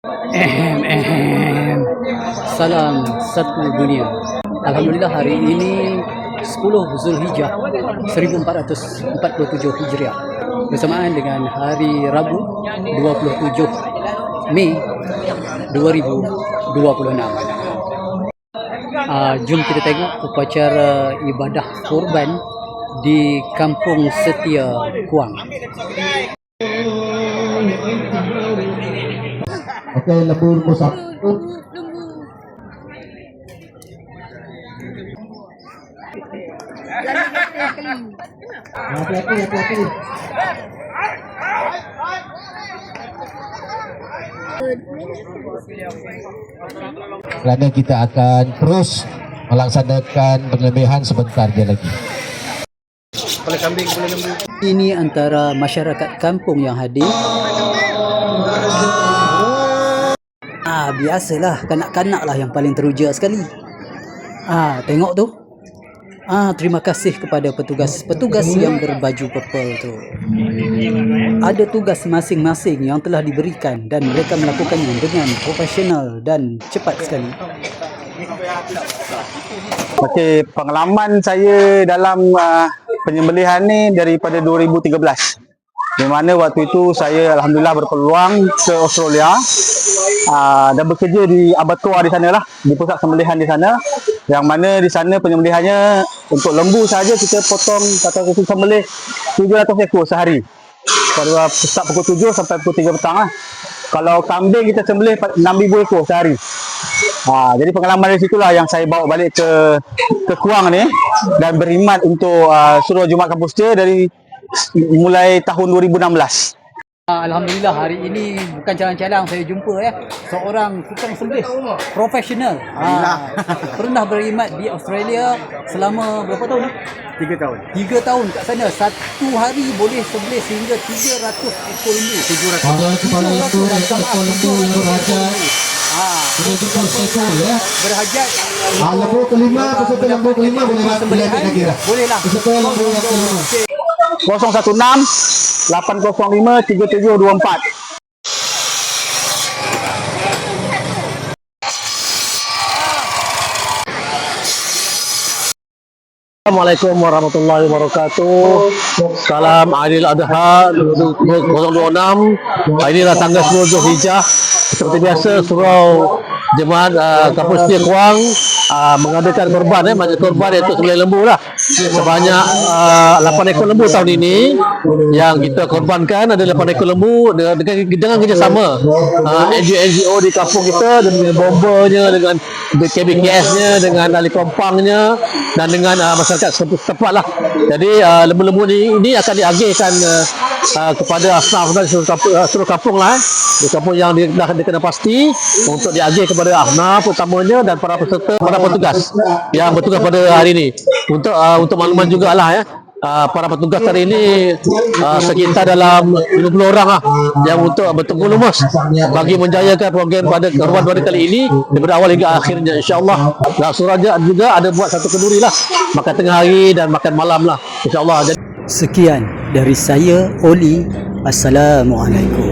Ehem. Salam satu dunia. Alhamdulillah hari ini 10 Zulhijjah 1447 Hijriah bersamaan dengan hari Rabu 27 Mei 2026. Jom kita tengok upacara ibadah kurban di Kampung Setia Kuang. Okey, lembu nombor 1. Hati-hati. Kerana kita akan terus melaksanakan penglebihan sebentar je lagi. Ini antara masyarakat kampung yang hadir. Biasalah, kanak-kanak lah yang paling teruja sekali. Tengok tu. Terima kasih kepada petugas yang berbaju purple tu. Ada tugas masing-masing yang telah diberikan dan mereka melakukannya dengan profesional dan cepat sekali. Okey, pengalaman saya dalam penyembelihan ni daripada 2013. Di mana waktu itu saya alhamdulillah berpeluang ke Australia dan bekerja di abattoir di sana lah, di pusat sembelihan di sana. Yang mana di sana penyembelihannya untuk lembu saja kita potong kata kita sembelih 700 ekor sehari. Pada start pukul 7 sampai pukul 3 petang lah. Kalau kambing kita sembelih 6,000 ekor sehari. Jadi pengalaman dari situlah yang saya bawa balik ke Kuang ni dan berkhidmat untuk Surau Jumaat Kampung Setia dari mulai tahun 2016. Alhamdulillah hari ini bukan calang-calang saya jumpa seorang tukang sembelih profesional. Pernah berkhidmat di Australia selama berapa tahun? 3 tahun. 3 tahun kat sana. Satu hari boleh sembelih sehingga 300 ekor lembu. 700. Ada kepala lembu dan ekor lembu yang berhajat. Sudah cukup sekor ya. Berhajat. Lembu kelima, peserta lembu kelima boleh sembelihan. Bolehlah. Peserta lembu yang kelima. 016 805 3724. Assalamualaikum warahmatullahi wabarakatuh. Salam Aidil Adha 2026. Hari ini adalah tanggal 10 Zulhijjah. Seperti biasa Surau Jemaat Kampung Setia Kuang mengadakan korban korban iaitu sembelih lembu lah. Sebanyak 8 ekor lembu tahun ini yang kita korbankan ada 8 ekor lembu dengan kerjasama NGO di kampung kita dengan bombernya, dengan KBKS-nya, dengan ahli kompangnya dan dengan masyarakat setempat lah. Jadi lembu-lembu ini akan diagihkan kepada asnaf dan seluruh kampung lah di kampung yang dah dikenal pasti untuk diagih kepada asnaf utamanya dan para peserta, para petugas yang bertugas pada hari ini. Untuk makluman jugalah para petugas hari ini sekitar dalam 50 orang lah yang untuk bertemu lumus bagi menjayakan program pada korban pada kali ini daripada awal hingga akhirnya insyaAllah. Dan Suraja juga ada buat satu kenduri lah, makan tengah hari dan makan malam lah insyaAllah. Sekian dari saya, Oli. Assalamualaikum.